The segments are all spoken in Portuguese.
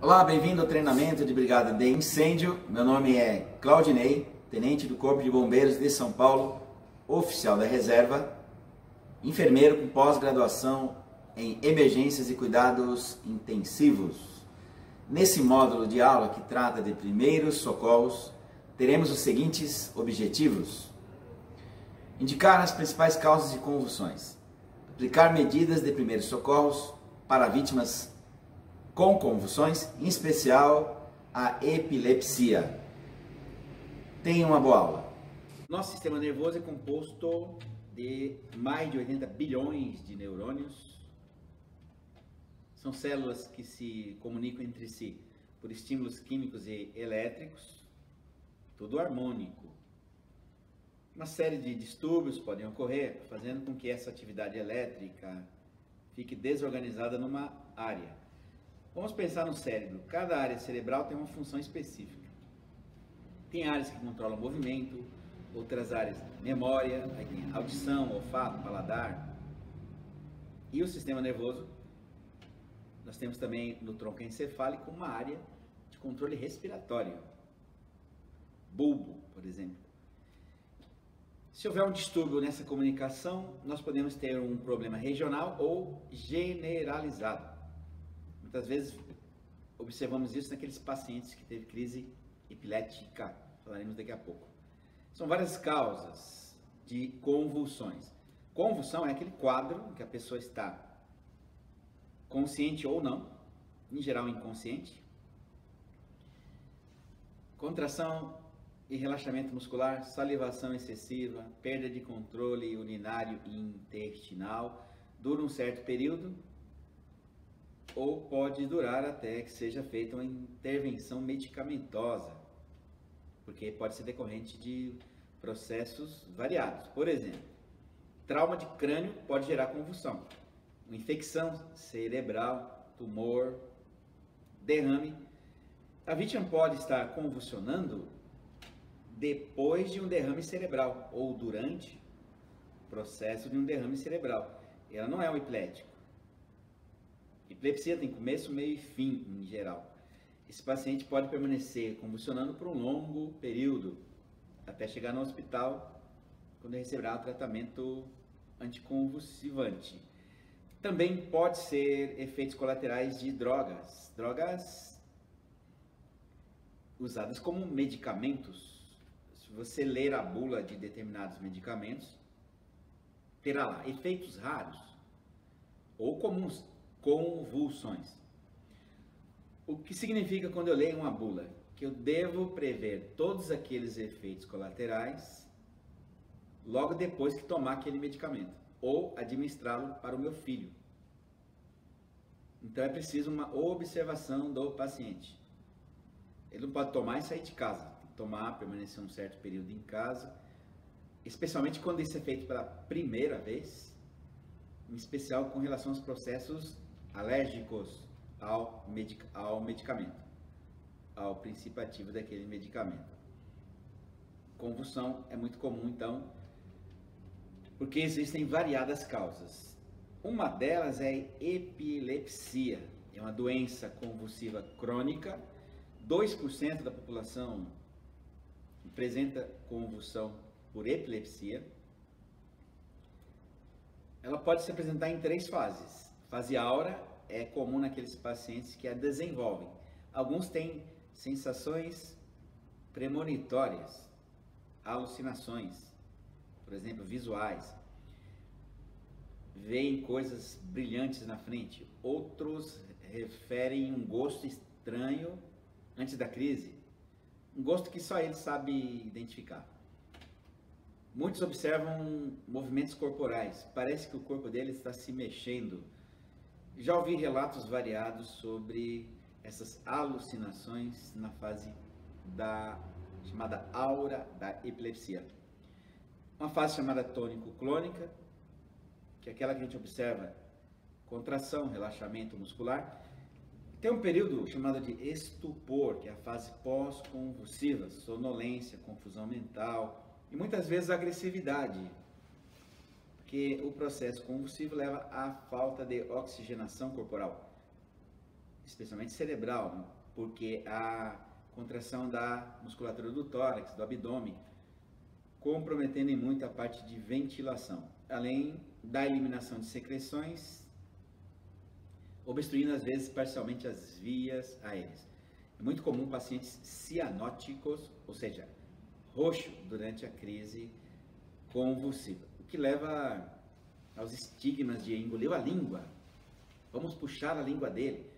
Olá, bem-vindo ao treinamento de Brigada de Incêndio. Meu nome é Claudinei, tenente do Corpo de Bombeiros de São Paulo, oficial da reserva, enfermeiro com pós-graduação em emergências e cuidados intensivos. Nesse módulo de aula que trata de primeiros socorros, teremos os seguintes objetivos: indicar as principais causas de convulsões, aplicar medidas de primeiros socorros para vítimas com convulsões, em especial a epilepsia. Tenha uma boa aula. Nosso sistema nervoso é composto de mais de 80 bilhões de neurônios. São células que se comunicam entre si por estímulos químicos e elétricos, tudo harmônico. Uma série de distúrbios podem ocorrer, fazendo com que essa atividade elétrica fique desorganizada numa área. Vamos pensar no cérebro. Cada área cerebral tem uma função específica. Tem áreas que controlam o movimento, outras áreas memória, aí tem audição, olfato, paladar. E o sistema nervoso, nós temos também no tronco encefálico uma área de controle respiratório. Bulbo, por exemplo. Se houver um distúrbio nessa comunicação, nós podemos ter um problema regional ou generalizado. Muitas vezes observamos isso naqueles pacientes que teve crise epilética, falaremos daqui a pouco. São várias causas de convulsões. Convulsão é aquele quadro em que a pessoa está consciente ou não, em geral inconsciente. Contração e relaxamento muscular, salivação excessiva, perda de controle urinário e intestinal, dura um certo período, ou pode durar até que seja feita uma intervenção medicamentosa, porque pode ser decorrente de processos variados. Por exemplo, trauma de crânio pode gerar convulsão, uma infecção cerebral, tumor, derrame. A vítima pode estar convulsionando depois de um derrame cerebral ou durante o processo de um derrame cerebral. Ela não é um epilético. Epilepsia tem começo, meio e fim, em geral. Esse paciente pode permanecer convulsionando por um longo período, até chegar no hospital, quando receberá o tratamento anticonvulsivante. Também pode ser efeitos colaterais de drogas usadas como medicamentos. Se você ler a bula de determinados medicamentos, terá lá efeitos raros ou comuns, convulsões. O que significa quando eu leio uma bula? Que eu devo prever todos aqueles efeitos colaterais logo depois que tomar aquele medicamento ou administrá-lo para o meu filho. Então é preciso uma observação do paciente. Ele não pode tomar e sair de casa. Tem que tomar, permanecer um certo período em casa, especialmente quando isso é feito pela primeira vez, em especial com relação aos processos alérgicos ao medicamento, ao princípio ativo daquele medicamento. Convulsão é muito comum, então, porque existem variadas causas. Uma delas é a epilepsia, é uma doença convulsiva crônica. 2% da população apresenta convulsão por epilepsia. Ela pode se apresentar em 3 fases. Fase aura é comum naqueles pacientes que a desenvolvem. Alguns têm sensações premonitórias, alucinações, por exemplo, visuais. Veem coisas brilhantes na frente. Outros referem um gosto estranho antes da crise, um gosto que só ele sabe identificar. Muitos observam movimentos corporais, parece que o corpo dele está se mexendo. Já ouvi relatos variados sobre essas alucinações na fase chamada aura da epilepsia. Uma fase chamada tônico-clônica, que é aquela que a gente observa contração, relaxamento muscular. Tem um período chamado de estupor, que é a fase pós-convulsiva, sonolência, confusão mental e muitas vezes agressividade, porque o processo convulsivo leva à falta de oxigenação corporal. especialmente cerebral, né? Porque a contração da musculatura do tórax, do abdômen, comprometendo em muito a parte de ventilação, além da eliminação de secreções, obstruindo às vezes parcialmente as vias aéreas. É muito comum pacientes cianóticos, ou seja, roxo durante a crise convulsiva, o que leva aos estigmas de engoliu a língua, vamos puxar a língua dele,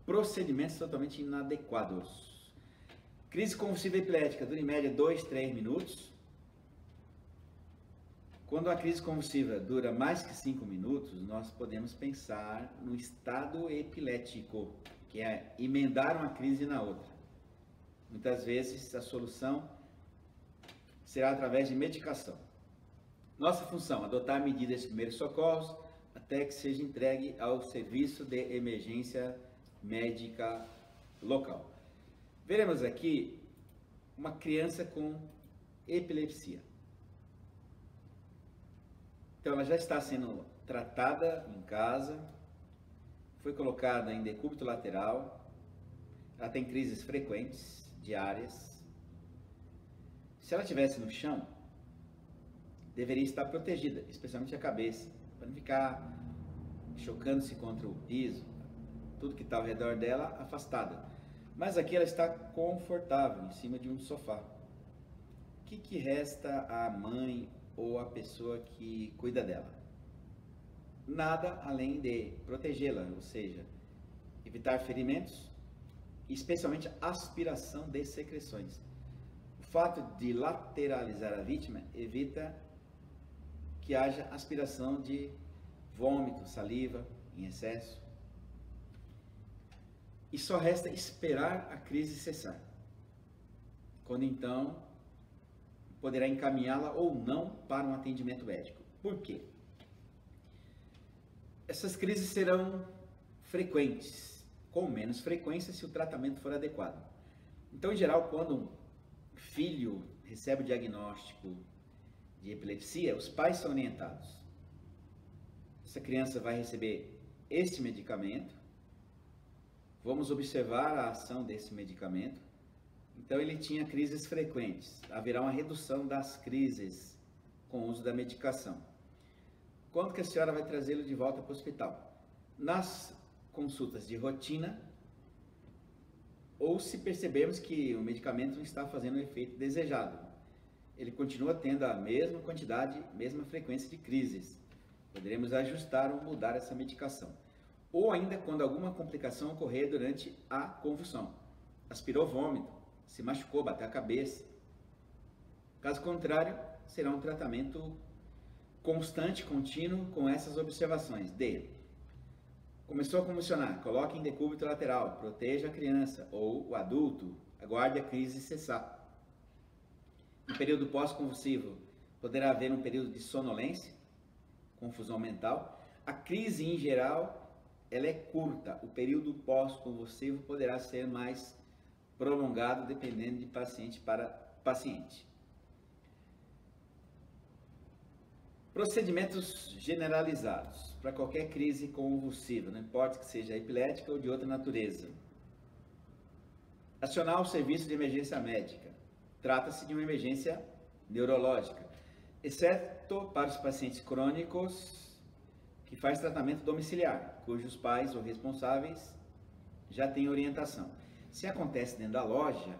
procedimentos totalmente inadequados. Crise convulsiva epilética dura em média 2-3 minutos. Quando a crise convulsiva dura mais que 5 minutos, nós podemos pensar no estado epilético, que é emendar uma crise na outra. Muitas vezes a solução será através de medicação. Nossa função, adotar medidas de primeiros socorros até que seja entregue ao serviço de emergência médica local. Veremos aqui uma criança com epilepsia. Então ela já está sendo tratada em casa, foi colocada em decúbito lateral, ela tem crises frequentes, diárias. Se ela estivesse no chão, deveria estar protegida, especialmente a cabeça, para não ficar chocando-se contra o piso, tudo que está ao redor dela afastada. Mas aqui ela está confortável, em cima de um sofá. O que resta à mãe ou a pessoa que cuida dela? Nada além de protegê-la, ou seja, evitar ferimentos, especialmente aspiração de secreções. O fato de lateralizar a vítima evita que haja aspiração de vômito, saliva em excesso. E só resta esperar a crise cessar, quando então poderá encaminhá-la ou não para um atendimento médico. Por quê? Essas crises serão frequentes, com menos frequência se o tratamento for adequado. Então, em geral, quando um filho recebe o diagnóstico de epilepsia, os pais são orientados. Essa criança vai receber este medicamento, vamos observar a ação desse medicamento. Então ele tinha crises frequentes, haverá uma redução das crises com o uso da medicação. Quando que a senhora vai trazê-lo de volta para o hospital? Nas consultas de rotina, ou se percebermos que o medicamento não está fazendo o efeito desejado. Ele continua tendo a mesma quantidade, mesma frequência de crises. Poderemos ajustar ou mudar essa medicação. Ou ainda quando alguma complicação ocorrer durante a convulsão. Aspirou vômito, se machucou, bateu a cabeça. Caso contrário, será um tratamento constante, contínuo, com essas observações. D. Começou a convulsionar, coloque em decúbito lateral, proteja a criança ou o adulto, aguarde a crise cessar. No período pós-convulsivo, poderá haver um período de sonolência, confusão mental. A crise, em geral, ela é curta. O período pós-convulsivo poderá ser mais prolongado, dependendo de paciente para paciente. Procedimentos generalizados para qualquer crise convulsiva, não importa que seja epilética ou de outra natureza. Acionar o serviço de emergência médica. Trata-se de uma emergência neurológica, exceto para os pacientes crônicos que faz tratamento domiciliar, cujos pais ou responsáveis já têm orientação. Se acontece dentro da loja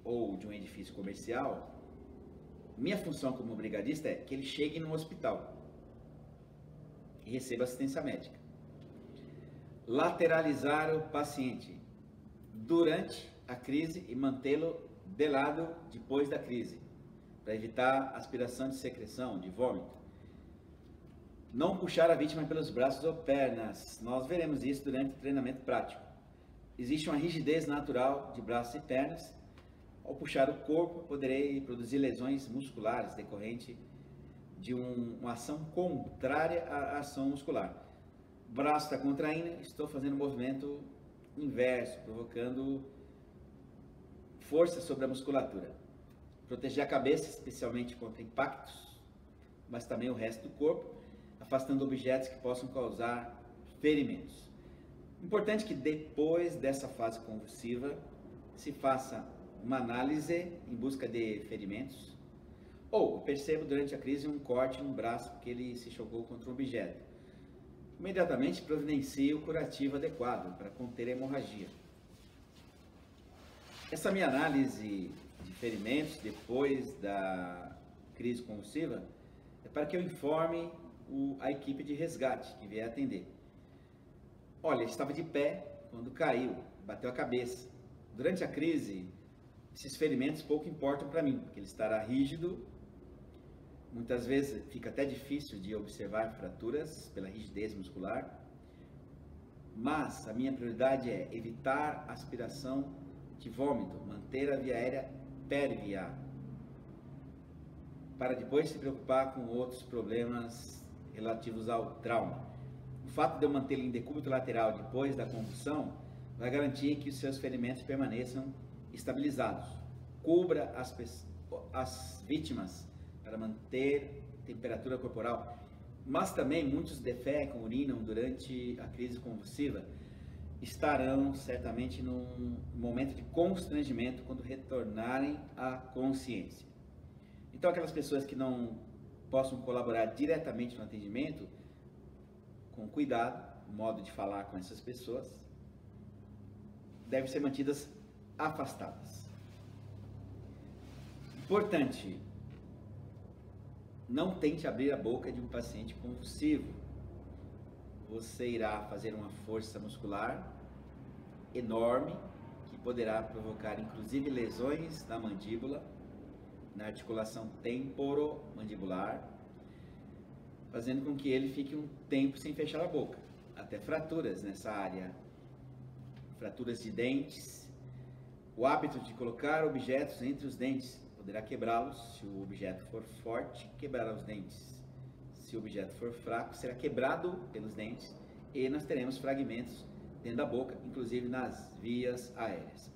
ou de um edifício comercial, minha função como brigadista é que ele chegue no hospital e receba assistência médica. Lateralizar o paciente durante a crise e mantê-lo de lado depois da crise, para evitar aspiração de secreção, de vômito. Não puxar a vítima pelos braços ou pernas. Nós veremos isso durante o treinamento prático. Existe uma rigidez natural de braços e pernas. Ao puxar o corpo, poderei produzir lesões musculares decorrente de uma ação contrária à ação muscular. O braço está contraindo, estou fazendo um movimento inverso, provocando força sobre a musculatura. Proteger a cabeça, especialmente contra impactos, mas também o resto do corpo, afastando objetos que possam causar ferimentos. Importante que depois dessa fase convulsiva se faça uma análise em busca de ferimentos, ou percebo durante a crise um corte no braço porque ele se chocou contra um objeto. Imediatamente providencie o curativo adequado para conter a hemorragia. Essa minha análise de ferimentos depois da crise convulsiva é para que eu informe a equipe de resgate que vier atender. Olha, ele estava de pé quando caiu, bateu a cabeça. Durante a crise, esses ferimentos pouco importam para mim, porque ele estará rígido. Muitas vezes fica até difícil de observar fraturas pela rigidez muscular. Mas a minha prioridade é evitar aspiração de vômito, manter a via aérea pérvia, para depois se preocupar com outros problemas relativos ao trauma. O fato de eu mantê-lo em decúbito lateral depois da convulsão vai garantir que os seus ferimentos permaneçam estabilizados. Cubra as vítimas para manter temperatura corporal, mas também muitos defecam, urinam durante a crise convulsiva, estarão certamente num momento de constrangimento quando retornarem à consciência. Então, aquelas pessoas que não possam colaborar diretamente no atendimento, com cuidado, o modo de falar com essas pessoas, devem ser mantidas afastadas. Importante, não tente abrir a boca de um paciente convulsivo. Você irá fazer uma força muscular enorme que poderá provocar inclusive lesões na mandíbula, na articulação temporomandibular, fazendo com que ele fique um tempo sem fechar a boca, até fraturas nessa área, fraturas de dentes. O hábito de colocar objetos entre os dentes poderá quebrá-los. Se o objeto for forte, quebrará os dentes. Se o objeto for fraco, será quebrado pelos dentes e nós teremos fragmentos dentro da boca, inclusive nas vias aéreas.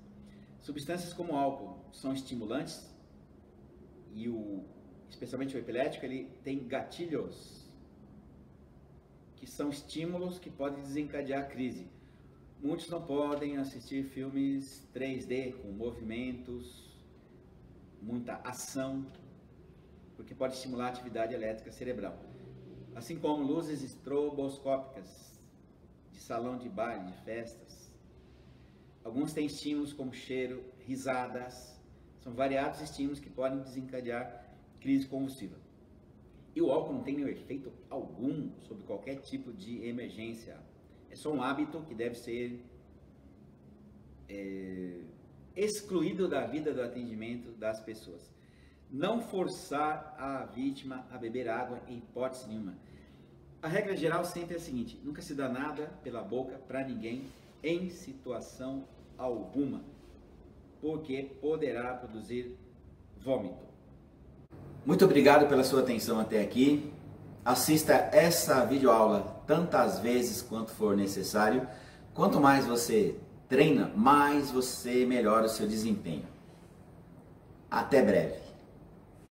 Substâncias como álcool são estimulantes e especialmente o epilético, ele tem gatilhos que são estímulos que podem desencadear a crise. Muitos não podem assistir filmes 3D com movimentos, muita ação, porque pode estimular a atividade elétrica cerebral. Assim como luzes estroboscópicas de salão de baile, de festas. Alguns têm estímulos como cheiro, risadas. São variados estímulos que podem desencadear crise convulsiva. E o álcool não tem nenhum efeito algum sobre qualquer tipo de emergência. É só um hábito que deve ser excluído da vida do atendimento das pessoas. Não forçar a vítima a beber água em hipótese nenhuma. A regra geral sempre é a seguinte: nunca se dá nada pela boca para ninguém em situação alguma, porque poderá produzir vômito. Muito obrigado pela sua atenção até aqui. Assista essa videoaula tantas vezes quanto for necessário. Quanto mais você treina, mais você melhora o seu desempenho. Até breve.